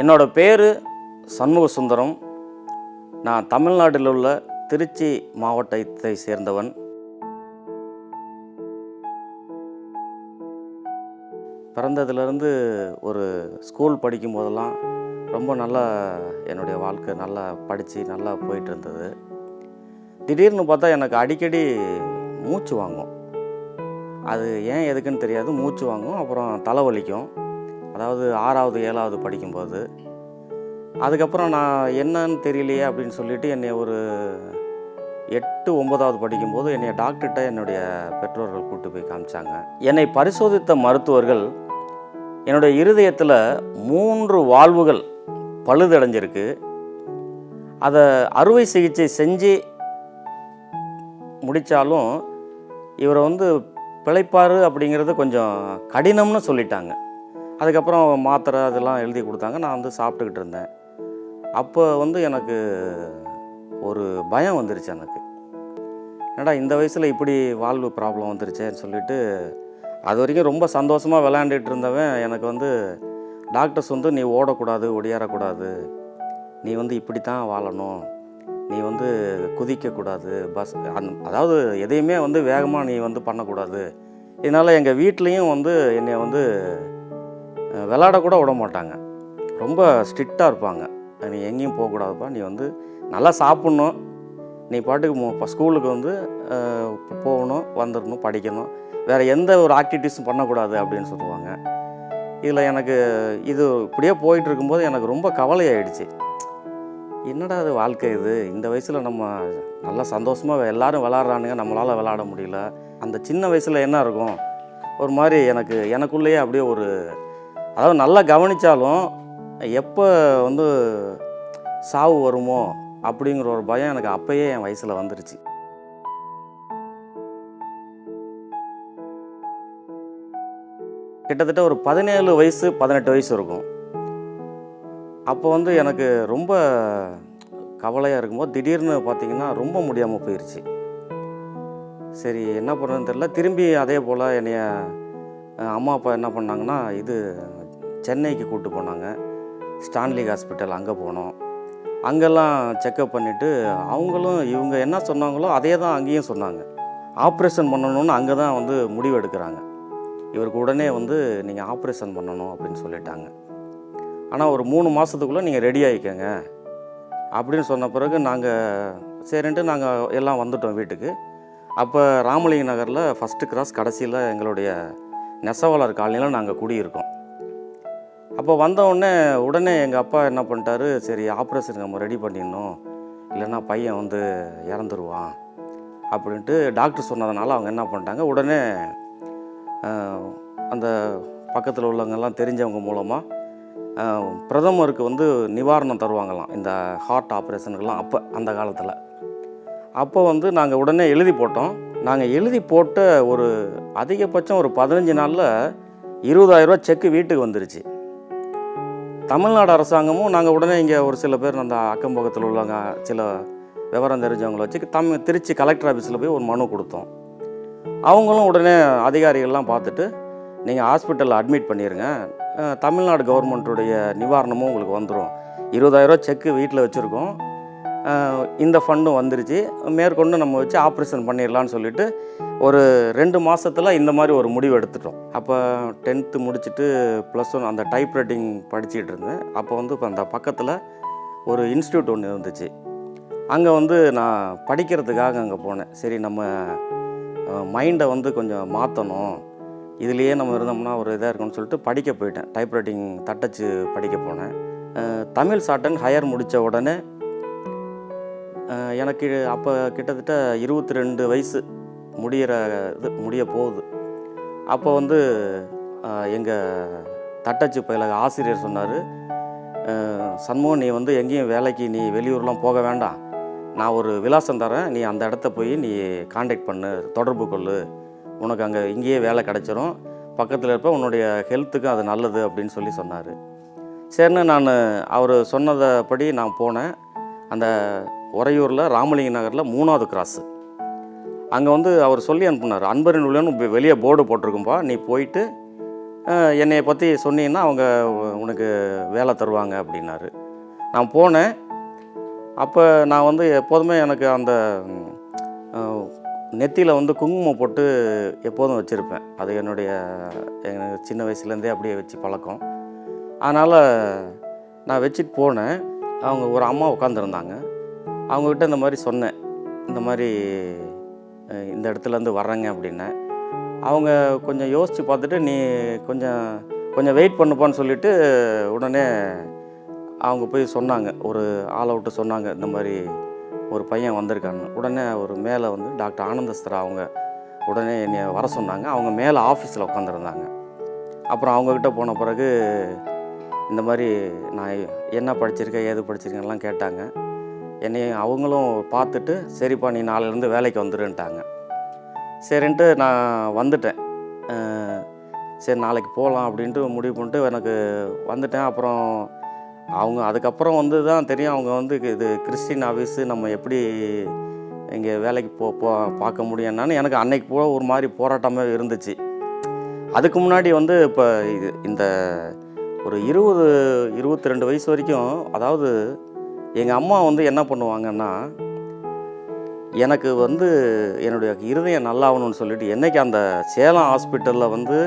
என்னோட பேர் சண்முக சுந்தரம். நான் தமிழ்நாட்டில் உள்ள திருச்சி மாவட்டத்தை சேர்ந்தவன். பிறந்ததுலேருந்து ஒரு ஸ்கூல் படிக்கும் போதெல்லாம் ரொம்ப நல்லா என்னுடைய வாழ்க்கை நல்லா படித்து நல்லா போயிட்டு இருந்தது. திடீர்னு பார்த்தா எனக்கு அடிக்கடி மூச்சு வாங்கும். அது ஏன் எதுக்குன்னு தெரியாது, மூச்சு வாங்கும். அப்புறம் தலைவலிக்கும். அதாவது 6வது 7வது படிக்கும்போது. அதுக்கப்புறம் நான் என்னன்னு தெரியலையே அப்படின்னு சொல்லிவிட்டு என்னை ஒரு 8 9வது படிக்கும்போது என்னை டாக்டர்கிட்ட என்னுடைய பெற்றோர்கள் கூப்பிட்டு போய் காமிச்சாங்க. என்னை பரிசோதித்த மருத்துவர்கள் என்னுடைய இருதயத்தில் 3 வால்வுகள் பழுதடைஞ்சிருக்கு. அதை அறுவை சிகிச்சை செஞ்சு முடித்தாலும் இவரை பிழைப்பார் அப்படிங்கிறது கொஞ்சம் கடினம்னு சொல்லிட்டாங்க. அதுக்கப்புறம் மாத்திரை அதெல்லாம் எழுதி கொடுத்தாங்க. நான் சாப்பிட்டுக்கிட்டு இருந்தேன். அப்போ எனக்கு ஒரு பயம் வந்துருச்சு. என்னடா இந்த வயசில் இப்படி வால்வு ப்ராப்ளம் வந்துருச்சேன்னு சொல்லிட்டு அது வரைக்கும் ரொம்ப சந்தோஷமாக விளையாண்டுட்டு இருந்தவன் எனக்கு டாக்டர்ஸ் நீ ஓடக்கூடாது, ஒடியாரக்கூடாது, நீ இப்படி தான் வாழணும், நீ குதிக்கக்கூடாது, பஸ் அதாவது எதையுமே வேகமாக நீ பண்ணக்கூடாது. இதனால் எங்கள் வீட்லேயும் என்னை விளையாடக்கூட விட மாட்டாங்க. ரொம்ப ஸ்ட்ரிக்டாக இருப்பாங்க. நீ எங்கேயும் போகக்கூடாதுப்பா, நீ நல்லா சாப்பிட்ணும், நீ பாட்டுக்கு ஸ்கூலுக்கு போகணும், வந்துடணும், படிக்கணும், வேறு எந்த ஒரு ஆக்டிவிட்டீஸும் பண்ணக்கூடாது அப்படின்னு சொல்லுவாங்க. இதில் எனக்கு இது இப்படியே போயிட்டு இருக்கும்போது எனக்கு ரொம்ப கவலையாயிடுச்சு. என்னடா அது வாழ்க்கை இது, இந்த வயசில் நம்ம நல்லா சந்தோஷமாக எல்லோரும் விளாட்றானுங்க, நம்மளால் விளாட முடியல. அந்த சின்ன வயசில் என்ன இருக்கும், ஒரு மாதிரி எனக்குள்ளேயே அப்படியே ஒரு, அதாவது நல்லா கவனித்தாலும் எப்போ சாவு வருமோ அப்படிங்கிற ஒரு பயம் எனக்கு அப்போயே என் வயசில் வந்துருச்சு. கிட்டத்தட்ட ஒரு 17 வயசு 18 வயசு இருக்கும். அப்போ எனக்கு ரொம்ப கவலையாக இருக்கும்போது திடீர்னு பார்த்திங்கன்னா ரொம்ப முடியாமல் போயிடுச்சு. சரி என்ன பண்ணுறதுன்னு தெரியல. திரும்பி அதே போல் என்னைய அம்மா அப்பா என்ன பண்ணாங்கன்னா சென்னைக்கு கூப்பிட்டு போனாங்க. ஸ்டான்லி ஹாஸ்பிட்டல் அங்கே போனோம். அங்கெல்லாம் செக்கப் பண்ணிவிட்டு அவங்களும் இவங்க என்ன சொன்னாங்களோ அதே தான் அங்கேயும் சொன்னாங்க. ஆப்ரேஷன் பண்ணணும்னு அங்கே தான் முடிவு எடுக்கிறாங்க. இவருக்கு உடனே நீங்கள் ஆப்ரேஷன் பண்ணணும் அப்படின்னு சொல்லிட்டாங்க. ஆனால் ஒரு 3 மாதத்துக்குள்ளே நீங்கள் ரெடி ஆகிக்கங்க அப்படின்னு சொன்ன பிறகு சரின்ட்டு நாங்கள் எல்லாம் வந்துட்டோம் வீட்டுக்கு. அப்போ ராமலிங்க நகரில் ஃபஸ்ட்டு கிராஸ் கடைசியில் எங்களுடைய நெசவாளர் காலனியில் நாங்கள் குடியிருக்கோம். அப்போ வந்தவுடனே உடனே எங்கள் அப்பா என்ன பண்ணிட்டாரு, சரி ஆப்ரேஷன் நம்ம ரெடி பண்ணிடணும், இல்லைன்னா பையன் இறந்துருவான் அப்படின்ட்டு டாக்டர் சொன்னதுனால அவங்க என்ன பண்ணிட்டாங்க, உடனே அந்த பக்கத்தில் உள்ளவங்கெல்லாம் தெரிஞ்சவங்க மூலமாக பிரதமருக்கு நிவாரணம் தருவாங்களாம் இந்த ஹார்ட் ஆப்ரேஷனுக்கெல்லாம். அப்போ அந்த காலத்தில் அப்போ நாங்கள் உடனே எழுதி போட்டோம். நாங்கள் எழுதி போட்ட ஒரு அதிகபட்சம் ஒரு 15 நாளில் 20,000 ரூபா செக்கு வீட்டுக்கு வந்துருச்சு. தமிழ்நாடு அரசாங்கமும் நாங்கள் உடனே இங்கே ஒரு சில பேர் அந்த அக்கம் பக்கத்தில் உள்ளவங்க சில விவரம் தெரிஞ்சவங்களை வச்சு திருச்சி கலெக்டர் ஆஃபீஸில் போய் ஒரு மனு கொடுத்தோம். அவங்களும் உடனே அதிகாரிகள்லாம் பார்த்துட்டு நீங்கள் ஹாஸ்பிட்டலில் அட்மிட் பண்ணிடுங்க, தமிழ்நாடு கவர்மெண்ட்டுடைய நிவாரணமும் உங்களுக்கு வந்துடும், 20,000 ரூபா செக்கு வீட்டில் வச்சுருக்கோம், இந்த ஃபண்டும் வந்துருச்சு, மேற்கொண்டு நம்ம வச்சு ஆப்ரேஷன் பண்ணிடலான்னு சொல்லிவிட்டு ஒரு 2 மாதத்தில் இந்த மாதிரி ஒரு முடிவு எடுத்துட்டோம். அப்போ 10th முடிச்சுட்டு +1 அந்த டைப் ரைட்டிங் படிச்சுட்டு இருந்தேன். அப்போ இப்போ அந்த பக்கத்தில் ஒரு இன்ஸ்டியூட் ஒன்று இருந்துச்சு. அங்கே நான் படிக்கிறதுக்காக அங்கே போனேன். சரி நம்ம மைண்டை கொஞ்சம் மாற்றணும், இதுலேயே நம்ம இருந்தோம்னா ஒரு இதாக இருக்குன்னு சொல்லிட்டு படிக்க போயிட்டேன். டைப் ரைட்டிங் தட்டச்சு படிக்க போனேன். தமிழ் ஷார்ட் அண்ட் ஹையர் முடித்த உடனே எனக்கு அப்போ கிட்டத்தட்ட 22 வயசு முடிய போகுது. அப்போ எங்கள் தட்டச்சு பயிலக ஆசிரியர் சொன்னார், சண்முகம் நீ எங்கேயும் வேலைக்கு நீ வெளியூர்லாம் போக வேண்டாம், நான் ஒரு விலாசம் தரேன், நீ அந்த இடத்த போய் நீ காண்டாக்ட் பண்ணு, தொடர்பு கொள்ளு, உனக்கு அங்கே இங்கேயே வேலை கிடச்சிரும், பக்கத்தில் இருப்ப, உன்னுடைய ஹெல்த்துக்கும் அது நல்லது அப்படின்னு சொன்னார். சரின்னு நான் அவர் சொன்னதைப்படி நான் போனேன். அந்த உறையூரில் ராமலிங்க நகரில் 3வது கிராஸு அங்கே அவர் சொல்லி அனுப்புனார், அன்பரின் உள்ளன்னு வெளியே போர்டு போட்டிருக்கும்பா, நீ போயிட்டு என்னைய பற்றி சொன்னீங்கன்னா அவங்க உனக்கு வேலை தருவாங்க அப்படின்னாரு. நான் போனேன். அப்போ நான் வந்து எப்போதுமே எனக்கு அந்த நெத்தியில் வந்து குங்குமம் போட்டு எப்போதும் வச்சுருப்பேன். அது எனக்கு சின்ன வயசுலேருந்தே அப்படியே வச்சு பழக்கம். அதனால் நான் வச்சுட்டு போனேன். அவங்க ஒரு அம்மா உட்காந்துருந்தாங்க. அவங்கக்கிட்ட இந்த மாதிரி சொன்னேன், இந்த மாதிரி இந்த இடத்துலேருந்து வர்றேங்க அப்படின்னேன். அவங்க கொஞ்சம் யோசித்து பார்த்துட்டு, நீ கொஞ்சம் கொஞ்சம் வெயிட் பண்ணுப்பான்னு சொல்லிவிட்டு உடனே அவங்க போய் சொன்னாங்க, ஒரு ஆளை விட்டு சொன்னாங்க, இந்த மாதிரி ஒரு பையன் வந்திருக்கான்னு. உடனே ஒரு மேலே வந்து டாக்டர் ஆனந்தஸ்தரா அவங்க உடனே என்னை வர சொன்னாங்க. அவங்க மேலே ஆஃபீஸில் உட்காந்துருந்தாங்க. அப்புறம் அவங்கக்கிட்ட போன பிறகு இந்த மாதிரி நான் என்ன படிச்சிருக்கேன், ஏது படிச்சிருக்கேன்லாம் கேட்டாங்க. என்னையும் அவங்களும் பார்த்துட்டு, சரிப்பா நீ நாளையிலேருந்து வேலைக்கு வந்துருன்ட்டாங்க. சரின்ட்டு நான் வந்துட்டேன். சரி நாளைக்கு போகலாம் அப்படின்ட்டு முடிவு பண்ணிட்டு எனக்கு வந்துட்டேன். அப்புறம் அவங்க அதுக்கப்புறம் வந்து தான் தெரியும், அவங்க வந்து இது கிறிஸ்டின் ஆஃபீஸு, நம்ம எப்படி இங்கே வேலைக்கு பார்க்க முடியும்னான்னு எனக்கு அன்னைக்கு ஒரு மாதிரி போராட்டமாக இருந்துச்சு. அதுக்கு முன்னாடி வந்து இப்போ இந்த ஒரு 22 வயசு வரைக்கும், அதாவது எங்கள் அம்மா வந்து என்ன பண்ணுவாங்கன்னா, எனக்கு வந்து என்னுடைய இருதயம் நல்லாகணும்னு சொல்லிட்டு என்றைக்கு அந்த சேலம் ஹாஸ்பிட்டலில் வந்து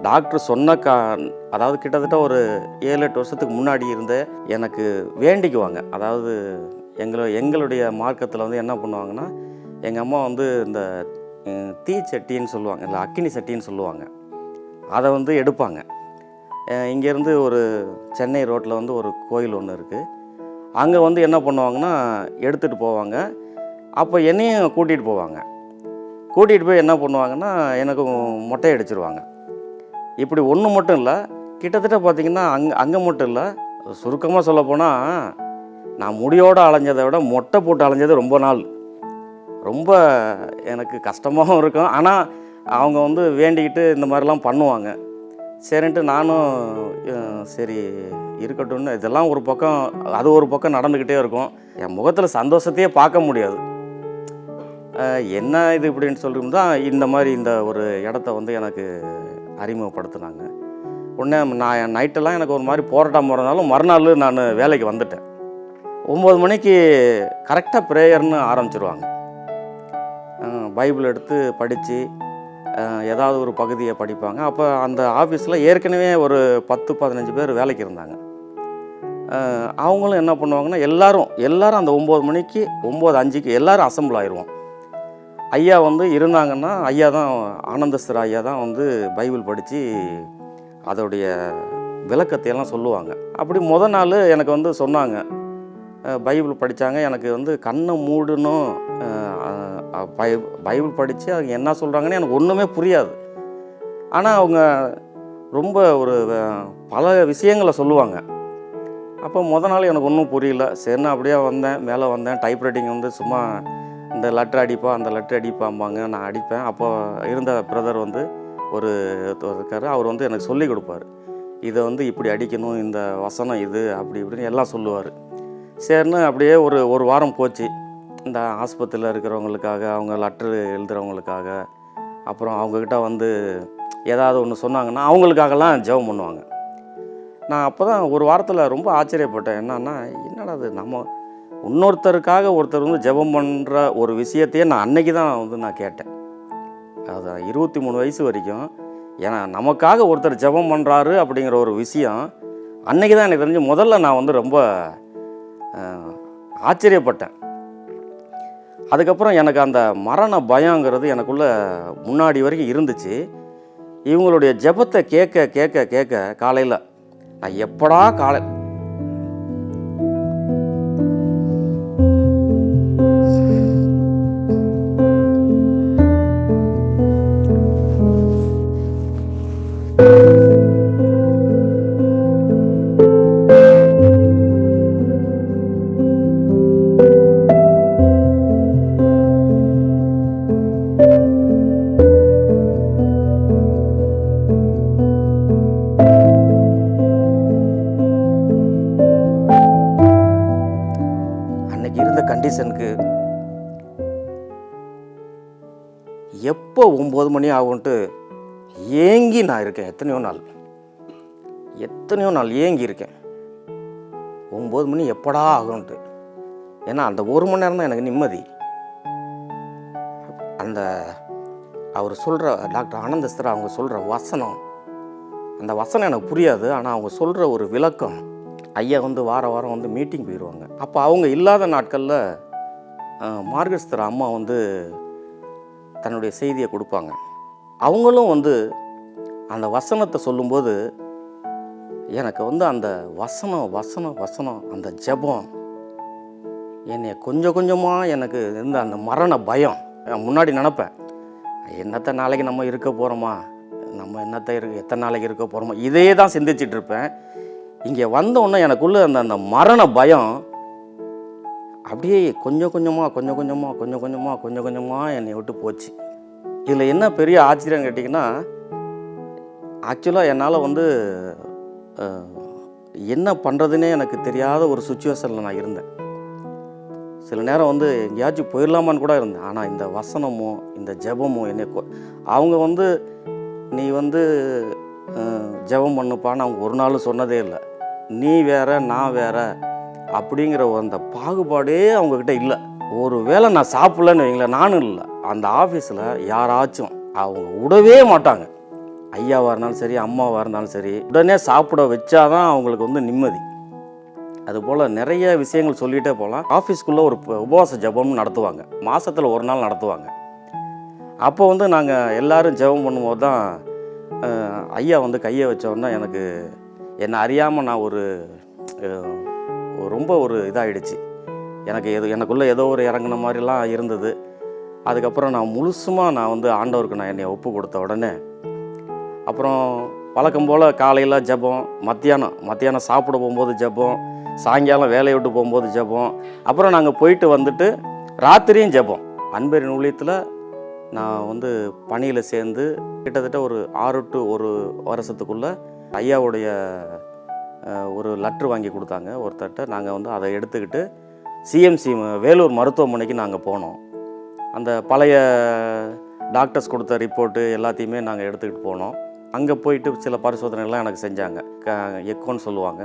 டாக்டர் சொன்ன அதாவது கிட்டத்தட்ட ஒரு 7-8 வருஷத்துக்கு முன்னாடி இருந்த எனக்கு வேண்டிக்குவாங்க. அதாவது எங்களுடைய மார்க்கத்தில் வந்து என்ன பண்ணுவாங்கன்னா, எங்கள் அம்மா வந்து இந்த தீச்சட்டின்னு சொல்லுவாங்க, இல்லை அக்கினி சட்டின்னு சொல்லுவாங்க, அதை வந்து எடுப்பாங்க. இங்கேருந்து ஒரு சென்னை ரோட்டில் வந்து ஒரு கோயில் ஒன்று இருக்குது. அங்கே வந்து என்ன பண்ணுவாங்கன்னா எடுத்துகிட்டு போவாங்க. அப்போ என்னையும் கூட்டிகிட்டு போவாங்க. கூட்டிகிட்டு போய் என்ன பண்ணுவாங்கன்னா, எனக்கு மொட்டை அடிச்சிருவாங்க. இப்படி ஒன்று மட்டும் இல்லை, கிட்டத்தட்ட பார்த்திங்கன்னா அங்கே மட்டும் இல்லை, சுருக்கமாக சொல்லப்போனால் நான் முடியோடு அலைஞ்சதை விட மொட்டை போட்டு அலைஞ்சது ரொம்ப நாள். ரொம்ப எனக்கு கஷ்டமாகவும் இருக்கும். ஆனால் அவங்க வந்து வேண்டிக்கிட்டு இந்த மாதிரிலாம் பண்ணுவாங்க. சரின்ட்டு நானும் சரி இருக்கட்டும்னு, இதெல்லாம் ஒரு பக்கம், அது ஒரு பக்கம் நடந்துக்கிட்டே இருக்கும். என் முகத்தில் சந்தோஷத்தையே பார்க்க முடியாது. என்ன இது இப்படின்னு சொல்லிட்டு தான் இந்த மாதிரி இந்த ஒரு இடத்த வந்து எனக்கு அறிமுகப்படுத்தினாங்க. உடனே நான் நைட்டெல்லாம் எனக்கு ஒரு மாதிரி போராட்டம் போகிறதுனாலும் மறுநாள் நான் வேலைக்கு வந்துட்டேன். 9 மணிக்கு கரெக்டாக ப்ரேயர்னு ஆரம்பிச்சிருவாங்க. பைபிள் எடுத்து படித்து ஏதாவது ஒரு பகுதியை படிப்பாங்க. அப்போ அந்த ஆஃபீஸில் ஏற்கனவே ஒரு 10-15 பேர் வேலைக்கு இருந்தாங்க. அவங்களும் என்ன பண்ணுவாங்கன்னா, எல்லோரும் அந்த 9 மணிக்கு 9:05க்கு எல்லோரும் அசம்பிள் ஆயிடுவோம். ஐயா வந்து இருந்தாங்கன்னா, ஐயா தான் ஆனந்தஸ்தர் ஐயா தான் வந்து பைபிள் படித்து அதோடைய விளக்கத்தையெல்லாம் சொல்லுவாங்க. அப்படி நாள் எனக்கு வந்து சொன்னாங்க, பைபிள் படித்தாங்க. எனக்கு வந்து கண்ணை மூடணும், பைபிள் படித்து அவங்க என்ன சொல்கிறாங்கன்னு எனக்கு ஒன்றுமே புரியாது. ஆனால் அவங்க ரொம்ப ஒரு பல விஷயங்களை சொல்லுவாங்க. அப்போ நாள் எனக்கு ஒன்றும் புரியல. சரின்னு அப்படியே வந்தேன், மேலே வந்தேன். டைப்ரைட்டிங் வந்து சும்மா இந்த லெட்ரு அடிப்பா, அந்த லெட்ரு அடிப்பாம்பாங்க, நான் அடிப்பேன். அப்போ இருந்த பிரதர் வந்து ஒரு இருக்கார், அவர் வந்து எனக்கு சொல்லிக் கொடுப்பார். இதை வந்து இப்படி அடிக்கணும், இந்த வசனம் இது, அப்படி இப்படின்னு எல்லாம் சொல்லுவார். சரின்னு அப்படியே ஒரு வாரம் போச்சு. இந்த ஆஸ்பத்திரியில் இருக்கிறவங்களுக்காக, அவங்க லெட்ரு எழுதுகிறவங்களுக்காக, அப்புறம் அவங்கக்கிட்ட வந்து ஏதாவது ஒன்று சொன்னாங்கன்னா அவங்களுக்காகலாம் ஜெபம் பண்ணுவாங்க. நான் அப்போ தான் ஒரு வாரத்தில் ரொம்ப ஆச்சரியப்பட்டேன். என்னடா அது, நம்ம இன்னொருத்தருக்காக ஒருத்தர் வந்து ஜெபம் பண்ணுற ஒரு விஷயத்தையே நான் அன்னைக்கு தான் வந்து நான் கேட்டேன். அது 23 வயசு வரைக்கும், ஏன்னா நமக்காக ஒருத்தர் ஜெபம் பண்ணுறாரு அப்படிங்கிற ஒரு விஷயம் அன்னைக்கு தான் எனக்கு தெரிஞ்சு. முதல்ல நான் வந்து ரொம்ப ஆச்சரியப்பட்டேன். அதுக்கப்புறம் எனக்கு அந்த மரண பயங்கிறது எனக்குள்ளே முன்னாடி வரைக்கும் இருந்துச்சு. இவங்களுடைய ஜெபத்தை கேட்க கேட்க கேட்க காலையில் நான் எப்படா கண்டிஷனுக்கு எப்போ 9 மணி ஆகும்ன்ட்டு ஏங்கி நான் இருக்கேன் எத்தனையோ நாள். எத்தனையோ நாள் ஏங்கியிருக்கேன், 9 மணி எப்படா ஆகும்ன்ட்டு. ஏன்னா அந்த 1 மணி நேரம் தான் எனக்கு நிம்மதி. அந்த அவர் சொல்கிற டாக்டர் ஆனந்தஸ்தர் அவங்க சொல்கிற வசனம், அந்த வசனம் எனக்கு புரியாது. ஆனால் அவங்க சொல்கிற ஒரு விளக்கம், ஐயா வந்து வாரம் வந்து மீட்டிங் போயிடுவாங்க. அப்போ அவங்க இல்லாத நாட்களில் மார்கஸ்தர் அம்மா வந்து தன்னுடைய செய்தியை கொடுப்பாங்க. அவங்களும் வந்து அந்த வசனத்தை சொல்லும்போது எனக்கு வந்து அந்த வசனம் அந்த ஜெபம் என்னை கொஞ்சம் கொஞ்சமாக எனக்கு இருந்த அந்த மரண பயம். முன்னாடி நினப்பேன், என்னத்தை நாளைக்கு நம்ம இருக்க போகிறோமா, நம்ம எத்தனை நாளைக்கு இருக்க போகிறோமா, இதே தான் சிந்திச்சிட்டு இருப்பேன். இங்கே வந்தோடனே எனக்குள்ளே அந்த மரண பயம் அப்படியே கொஞ்சம் கொஞ்சமாக என்னை விட்டு போச்சு. இதில் என்ன பெரிய ஆச்சரியம் கேட்டிங்கன்னா, ஆக்சுவலாக என்னால் வந்து என்ன பண்ணுறதுனே எனக்கு தெரியாத ஒரு சுச்சுவேஷனில் நான் இருந்தேன். சில நேரம் வந்து எங்கேயாச்சும் போயிடலாமான்னு கூட இருந்தேன். ஆனால் இந்த வசனமும் இந்த ஜெபமும் என்னை அவங்க வந்து நீ வந்து ஜெபம் பண்ணுப்பான்னு அவங்க ஒரு நாள் சொன்னதே இல்லை. நீ வேற நான் வேற அப்படிங்கிற அந்த பாகுபாடே அவங்கக்கிட்ட இல்லை. ஒரு வேளை நான் சாப்பிட்லன்னு வைங்களேன், நானும் இல்லை, அந்த ஆஃபீஸில் யாராச்சும் அவங்க விடவே மாட்டாங்க. ஐயாவாக இருந்தாலும் சரி, அம்மாவாக இருந்தாலும் சரி, உடனே சாப்பிட வச்சாதான் அவங்களுக்கு வந்து நிம்மதி. அதுபோல் நிறைய விஷயங்கள் சொல்லிகிட்டே போகலாம். ஆஃபீஸ்க்குள்ளே ஒரு உபவாச ஜெபம்னு நடத்துவாங்க, மாதத்தில் ஒரு நாள் நடத்துவாங்க. அப்போ வந்து நாங்கள் எல்லோரும் ஜெபம் பண்ணும்போது தான் ஐயா வந்து கையை வச்சோன்னா எனக்கு என்னை அறியாமல் நான் ரொம்ப இதாகிடுச்சு. எனக்குள்ளே ஏதோ ஒரு இறங்கின மாதிரிலாம் இருந்தது. அதுக்கப்புறம் நான் வந்து ஆண்டவருக்கு நான் என்னை ஒப்பு கொடுத்த உடனே அப்புறம் வழக்கம் போல் காலையில் ஜெபம், மத்தியானம் சாப்பிட போகும்போது ஜெபம், சாயங்காலம் வேலையை விட்டு போகும்போது ஜெபம், அப்புறம் நாங்கள் போயிட்டு வந்துட்டு ராத்திரியும் ஜெபம். அன்பரின் ஊழியத்தில் நான் வந்து பணியில் சேர்ந்து கிட்டத்தட்ட ஒரு 6 to 1 வருஷத்துக்குள்ளே ஐயாவுடைய ஒரு லெட்ரு வாங்கி கொடுத்தாங்க ஒருத்தர்கிட்ட. நாங்கள் வந்து அதை எடுத்துக்கிட்டு சிஎம்சி வேலூர் மருத்துவமனைக்கு நாங்கள் போனோம். அந்த பழைய டாக்டர்ஸ் கொடுத்த ரிப்போர்ட்டு எல்லாத்தையுமே நாங்கள் எடுத்துக்கிட்டு போனோம். அங்கே போயிட்டு சில பரிசோதனைகள்லாம் எனக்கு செஞ்சாங்க. எக்கோன்னு சொல்லுவாங்க,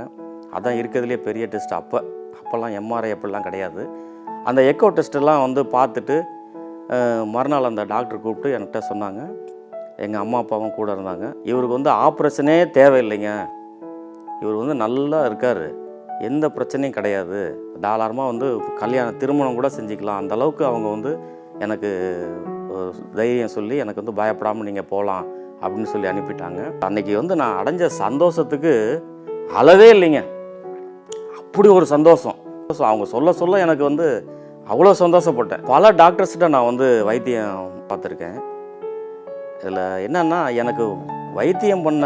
அதான் இருக்கிறதுலே பெரிய டெஸ்ட். அப்போல்லாம் எம்ஆர்ஐ அப்படிலாம் கிடையாது. அந்த எக்கோ டெஸ்ட்டெல்லாம் வந்து பார்த்துட்டு மறுநாள் அந்த டாக்டர் கூப்பிட்டு என்கிட்ட சொன்னாங்க, எங்கள் அம்மா அப்பாவும் கூட இருந்தாங்க, இவருக்கு வந்து ஆப்ரேஷனே தேவையில்லைங்க, இவர் வந்து நல்லா இருக்கார், எந்த பிரச்சனையும் கிடையாது, தாராளமாக வந்து திருமணம் கூட செஞ்சுக்கலாம், அந்தளவுக்கு அவங்க வந்து எனக்கு தைரியம் சொல்லி எனக்கு வந்து பயப்படாமல் நீங்கள் போகலாம் அப்படின்னு சொல்லி அனுப்பிட்டாங்க. அன்றைக்கி வந்து நான் அடைஞ்ச சந்தோஷத்துக்கு அளவே இல்லைங்க. அப்படி ஒரு சந்தோஷம். அவங்க சொல்ல எனக்கு வந்து அவ்வளோ சந்தோஷப்பட்டேன். பல டாக்டர்ஸ்கிட்ட நான் வந்து வைத்தியம் பார்த்துருக்கேன். இதில் என்னன்னா, எனக்கு வைத்தியம் பண்ண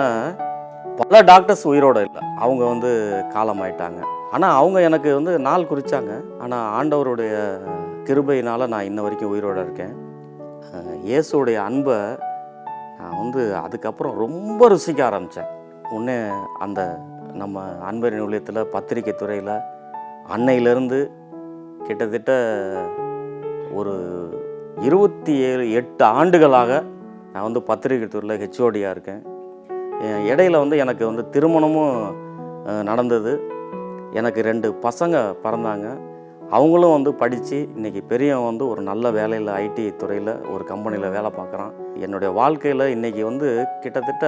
பல டாக்டர்ஸ் உயிரோடு இல்லை, அவங்க வந்து காலமாயிட்டாங்க. ஆனால் அவங்க எனக்கு வந்து நாள் குறித்தாங்க. ஆனால் ஆண்டவருடைய கிருபையினால் நான் இன்ன வரைக்கும் உயிரோடு இருக்கேன். இயேசுடைய அன்பை நான் வந்து அதுக்கப்புறம் ரொம்ப ருசிக்க ஆரம்பித்தேன். முன்னே அந்த நம்ம அன்பரின் ஊழியத்தில் பத்திரிக்கை துறையில் அன்னையிலேருந்து கிட்டத்தட்ட ஒரு 27-8 ஆண்டுகளாக நான் வந்து பத்திரிக்கை துறையில் ஹெச்ஓடியாக இருக்கேன். இடையில் வந்து எனக்கு வந்து திருமணமும் நடந்தது. எனக்கு 2 பசங்க பிறந்தாங்க. அவங்களும் வந்து படித்து இன்றைக்கி பெரியவன் வந்து ஒரு நல்ல வேலையில் ஐடி துறையில் ஒரு கம்பெனியில் வேலை பார்க்குறான். என்னுடைய வாழ்க்கையில் இன்றைக்கி வந்து கிட்டத்தட்ட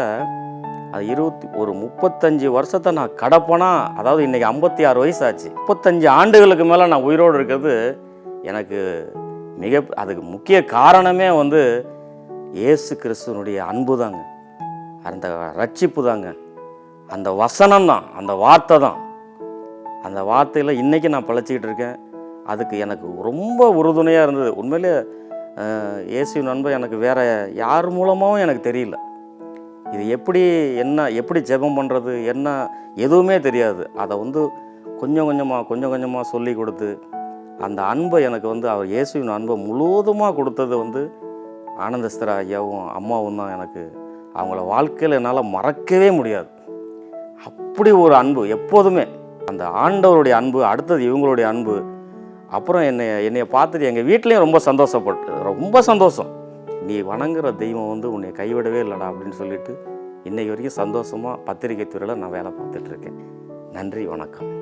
அது 35 வருஷத்தை நான் கடப்பேனா, அதாவது இன்றைக்கி 56 வயசு ஆச்சு. 35 ஆண்டுகளுக்கு மேலே நான் உயிரோடு இருக்கிறது எனக்கு அதுக்கு முக்கிய காரணமே வந்து இயேசு கிறிஸ்துவனுடைய அன்பு தாங்க, அந்த ரட்சிப்பு தாங்க, அந்த வசனம் தான், அந்த வார்த்தை தான். அந்த வார்த்தையில் இன்றைக்கி நான் பழச்சிக்கிட்டு இருக்கேன். அதுக்கு எனக்கு ரொம்ப உறுதுணையாக இருந்தது. உண்மையிலே இயேசுவின் அன்பு எனக்கு வேறு யார் மூலமாகவும் எனக்கு தெரியல. இது எப்படி ஜெபம் பண்ணுறது என்ன எதுவுமே தெரியாது. அதை வந்து கொஞ்சம் கொஞ்சமாக சொல்லி கொடுத்து அந்த அன்பை எனக்கு வந்து அவர் இயேசுவின் அன்பை முழுவதுமாக கொடுத்தது வந்து ஆனந்தஸ்தர் ஐயாவும் அம்மாவும் தான். எனக்கு அவங்கள வாழ்க்கையில் என்னால் மறக்கவே முடியாது. அப்படி ஒரு அன்பு எப்போதுமே, அந்த ஆண்டவருடைய அன்பு, அடுத்தது இவங்களுடைய அன்பு. அப்புறம் என்னைய பார்த்துட்டு எங்கள் வீட்லேயும் ரொம்ப சந்தோஷம். நீ வணங்குற தெய்வம் வந்து உன்னை கைவிடவே இல்லைடா அப்படின்னு சொல்லிட்டு இன்றைக்கு வரைக்கும் சந்தோஷமாக பத்திரிகை துறையில் நான் வேலை பார்த்துட்ருக்கேன். நன்றி, வணக்கம்.